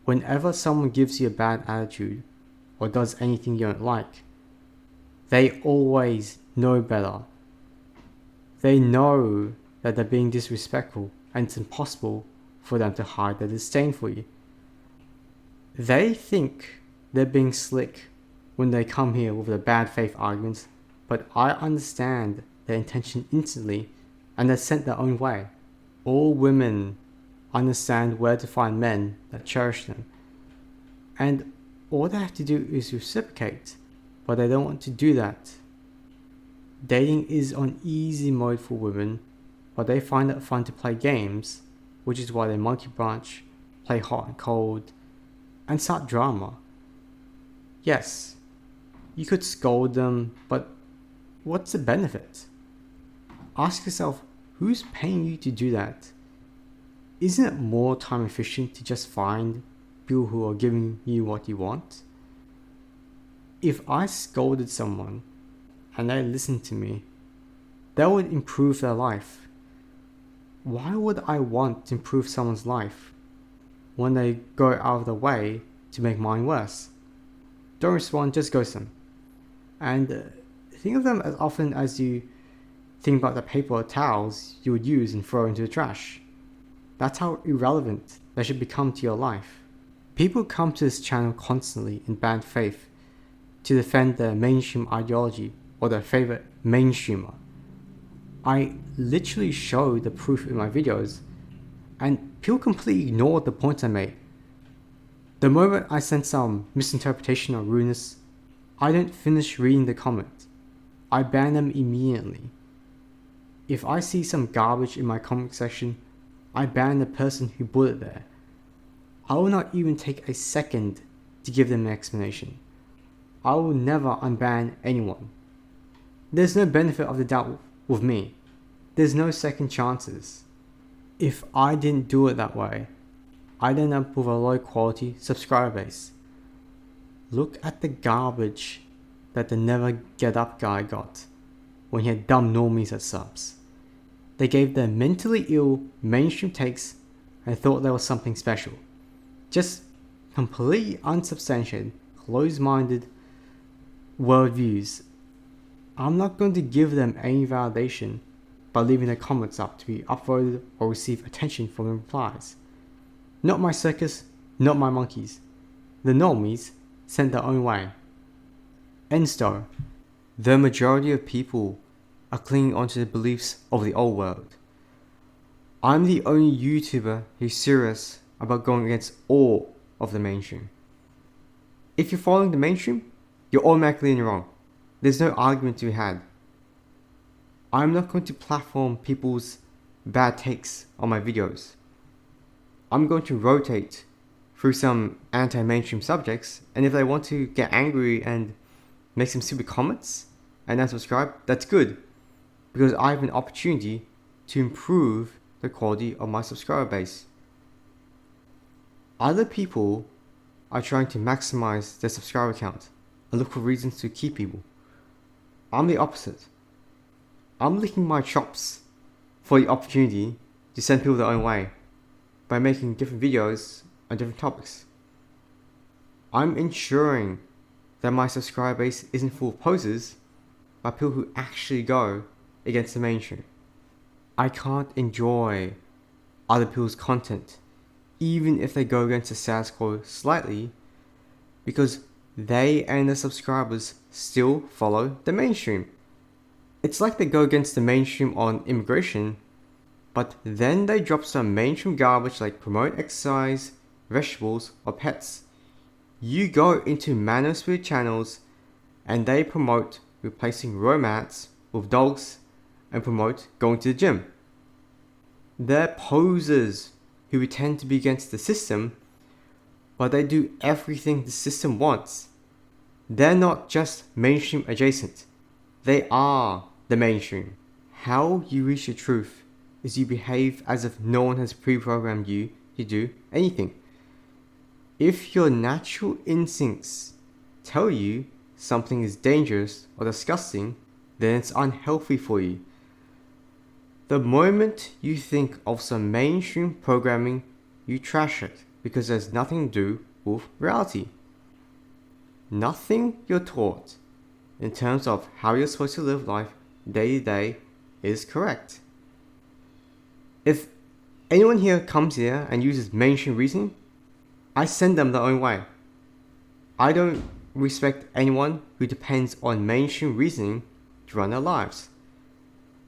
Whenever someone gives you a bad attitude or does anything you don't like, they always know better. They know that they're being disrespectful and it's impossible for them to hide their disdain for you. They think they're being slick when they come here with their bad faith arguments, but I understand their intention instantly and they're sent their own way. All women understand where to find men that cherish them, and all they have to do is reciprocate, but they don't want to do that. Dating is on easy mode for women, but they find it fun to play games, which is why they monkey branch, play hot and cold, and start drama. Yes, you could scold them, but what's the benefit? Ask yourself, who's paying you to do that? Isn't it more time efficient to just find people who are giving you what you want? If I scolded someone and they listened to me, that would improve their life. Why would I want to improve someone's life when they go out of their way to make mine worse? Don't respond, just ghost them. And think of them as often as you think about the paper or towels you would use and throw into the trash. That's how irrelevant they should become to your life. People come to this channel constantly in bad faith to defend their mainstream ideology or their favorite mainstreamer. I literally show the proof in my videos, and people completely ignored the points I made. The moment I sense some misinterpretation or rudeness, I don't finish reading the comment. I ban them immediately. If I see some garbage in my comment section, I ban the person who put it there. I will not even take a second to give them an explanation. I will never unban anyone. There's no benefit of the doubt with me. There's no second chances. If I didn't do it that way, I'd end up with a low quality subscriber base. Look at the garbage that the Never Get Up guy got when he had dumb normies as subs. They gave their mentally ill mainstream takes and thought they were something special. Just completely unsubstantiated, closed-minded worldviews. I'm not going to give them any validation by leaving their comments up to be upvoted or receive attention from the replies. Not my circus, not my monkeys. The normies sent their own way. End story. The majority of people are clinging onto the beliefs of the old world. I'm the only YouTuber who's serious about going against all of the mainstream. If you're following the mainstream, you're automatically in the wrong. There's no argument to be had. I'm not going to platform people's bad takes on my videos. I'm going to rotate through some anti-mainstream subjects, and if they want to get angry and make some stupid comments and unsubscribe, that's good, because I have an opportunity to improve the quality of my subscriber base. Other people are trying to maximize their subscriber count and look for reasons to keep people. I'm the opposite. I'm licking my chops for the opportunity to send people their own way by making different videos on different topics. I'm ensuring that my subscriber base isn't full of posers, but people who actually go against the mainstream. I can't enjoy other people's content, even if they go against the status quo slightly, because they and their subscribers still follow the mainstream. It's like they go against the mainstream on immigration, but then they drop some mainstream garbage like promote exercise, vegetables, or pets. You go into manosphere channels and they promote replacing romance with dogs and promote going to the gym. They're posers who pretend to be against the system, but they do everything the system wants. They're not just mainstream adjacent. They are the mainstream. How you reach the truth is you behave as if no one has pre-programmed you to do anything. If your natural instincts tell you something is dangerous or disgusting, then it's unhealthy for you. The moment you think of some mainstream programming, you trash it. because there's nothing to do with reality. Nothing you're taught in terms of how you're supposed to live life day to day is correct. If anyone here comes here and uses mainstream reasoning, I send them their own way. I don't respect anyone who depends on mainstream reasoning to run their lives.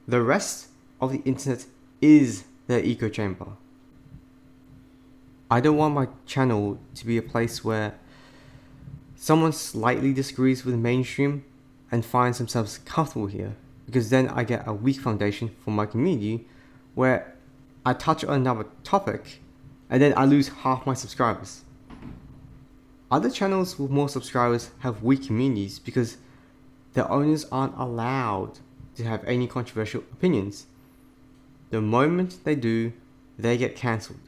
The rest of the internet is their echo chamber. I don't want my channel to be a place where someone slightly disagrees with mainstream and finds themselves comfortable here, because then I get a weak foundation for my community where I touch on another topic and then I lose half my subscribers. Other channels with more subscribers have weak communities because their owners aren't allowed to have any controversial opinions. The moment they do, they get cancelled.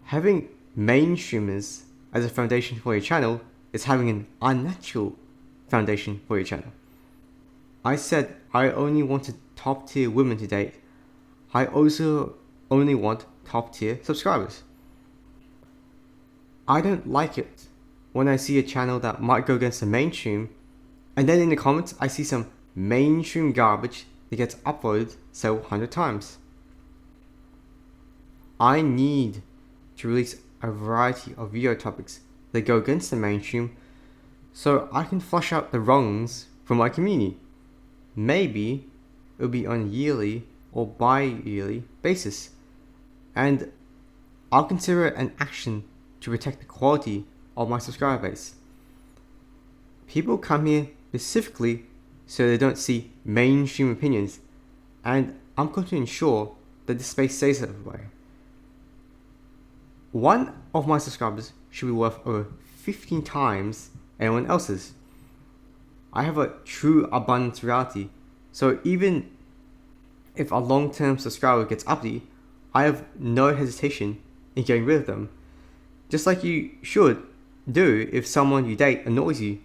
Having mainstreamers as a foundation for your channel is having an unnatural foundation for your channel. I said I only wanted top tier women to date. I also only want top tier subscribers. I don't like it when I see a channel that might go against the mainstream, and then in the comments I see some mainstream garbage that gets uploaded several hundred times. I need to release a variety of video topics that go against the mainstream so I can flush out the wrongs from my community. Maybe it'll be on a yearly or bi-yearly basis, and I'll consider it an action to protect the quality of my subscriber base. People come here specifically so they don't see mainstream opinions, and I'm going to ensure that this space stays that way. One of my subscribers should be worth over 15 times anyone else's. I have a true abundance reality, so even if a long-term subscriber gets uppity, I have no hesitation in getting rid of them. Just like you should do if someone you date annoys you,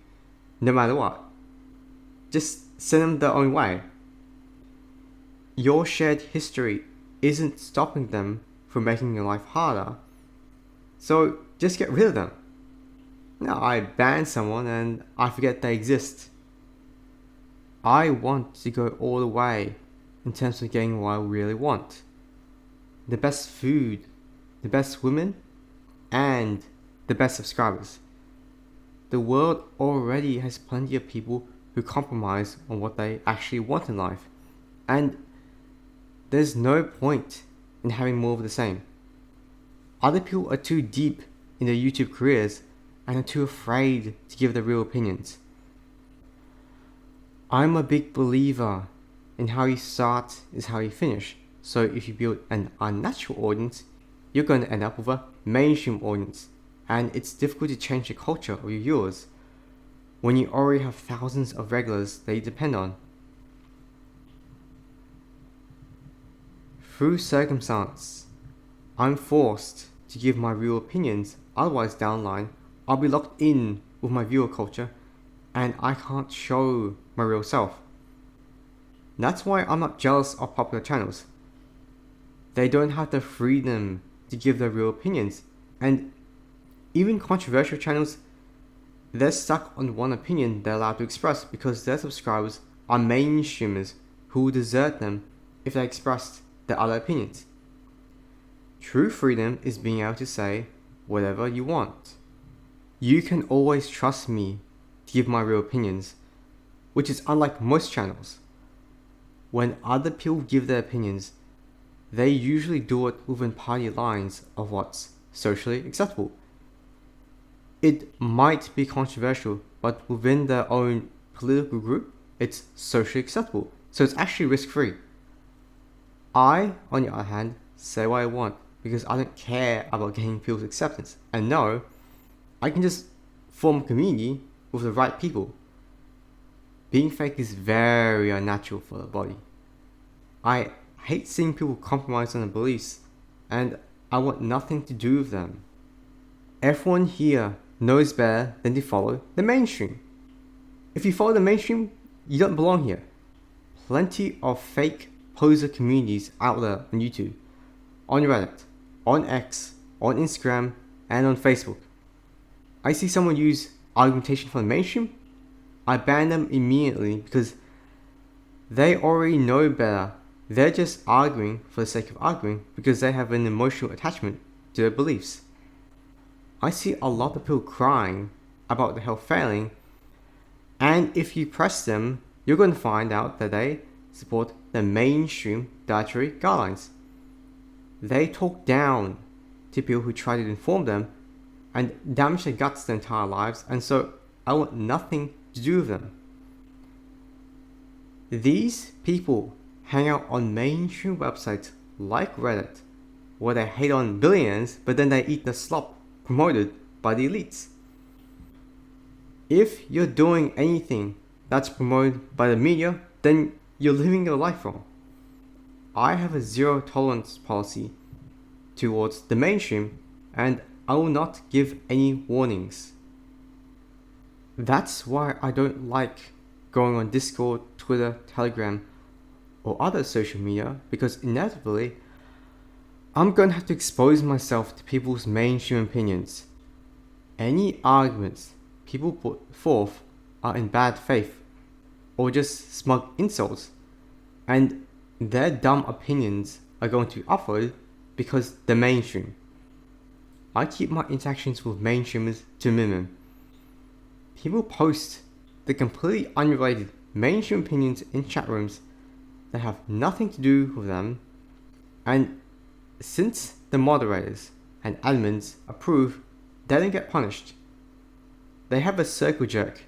no matter what. Just send them their own way. Your shared history isn't stopping them from making your life harder, so just get rid of them. Now, I ban someone and I forget they exist. I want to go all the way in terms of getting what I really want. The best food, the best women, and the best subscribers. The world already has plenty of people who compromise on what they actually want in life, and there's no point in having more of the same. Other people are too deep in their YouTube careers and are too afraid to give their real opinions. I'm a big believer in how you start is how you finish. So if you build an unnatural audience, you're going to end up with a mainstream audience, and it's difficult to change the culture of your viewers when you already have thousands of regulars that you depend on. Through circumstance, I'm forced to give my real opinions, otherwise down the line, I'll be locked in with my viewer culture and I can't show my real self. That's why I'm not jealous of popular channels. They don't have the freedom to give their real opinions, and even controversial channels, they're stuck on one opinion they're allowed to express because their subscribers are mainstreamers who will desert them if they expressed their other opinions. True freedom is being able to say whatever you want. You can always trust me to give my real opinions, which is unlike most channels. When other people give their opinions, they usually do it within party lines of what's socially acceptable. It might be controversial, but within their own political group, it's socially acceptable, so it's actually risk-free. I, on the other hand, say what I want because I don't care about getting people's acceptance, and no, I can just form a community with the right people. Being fake is very unnatural for the body. I hate seeing people compromise on their beliefs, and I want nothing to do with them. Everyone here knows better than to follow the mainstream. If you follow the mainstream, you don't belong here. Plenty of fake poser communities out there on YouTube, on Reddit, on X, on Instagram and on Facebook. I see someone use argumentation from the mainstream, I ban them immediately because they already know better. They're just arguing for the sake of arguing because they have an emotional attachment to their beliefs. I see a lot of people crying about the health failing, and if you press them, you're going to find out that they support the mainstream dietary guidelines. They talk down to people who try to inform them and damage their guts their entire lives, and so I want nothing to do with them. These people hang out on mainstream websites like Reddit, where they hate on billionaires, but then they eat the slop promoted by the elites. If you're doing anything that's promoted by the media, then you're living your life wrong. I have a zero tolerance policy towards the mainstream, and I will not give any warnings. That's why I don't like going on Discord, Twitter, Telegram, or other social media, because inevitably I'm going to have to expose myself to people's mainstream opinions. Any arguments people put forth are in bad faith or just smug insults, and their dumb opinions are going to be upvoted because they're mainstream. I keep my interactions with mainstreamers to a minimum. People post the completely unrelated mainstream opinions in chat rooms that have nothing to do with them, and since the moderators and admins approve, they don't get punished. They have a circle jerk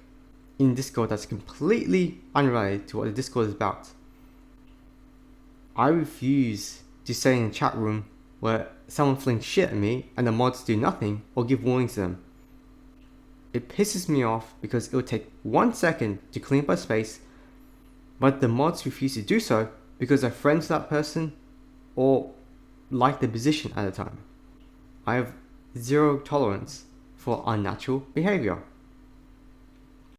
in Discord that's completely unrelated to what the Discord is about. I refuse to stay in a chat room where someone flings shit at me and the mods do nothing or give warnings to them. It pisses me off because it would take 1 second to clean up a space, but the mods refuse to do so because they're friends with that person or like the position at the time. I have zero tolerance for unnatural behavior.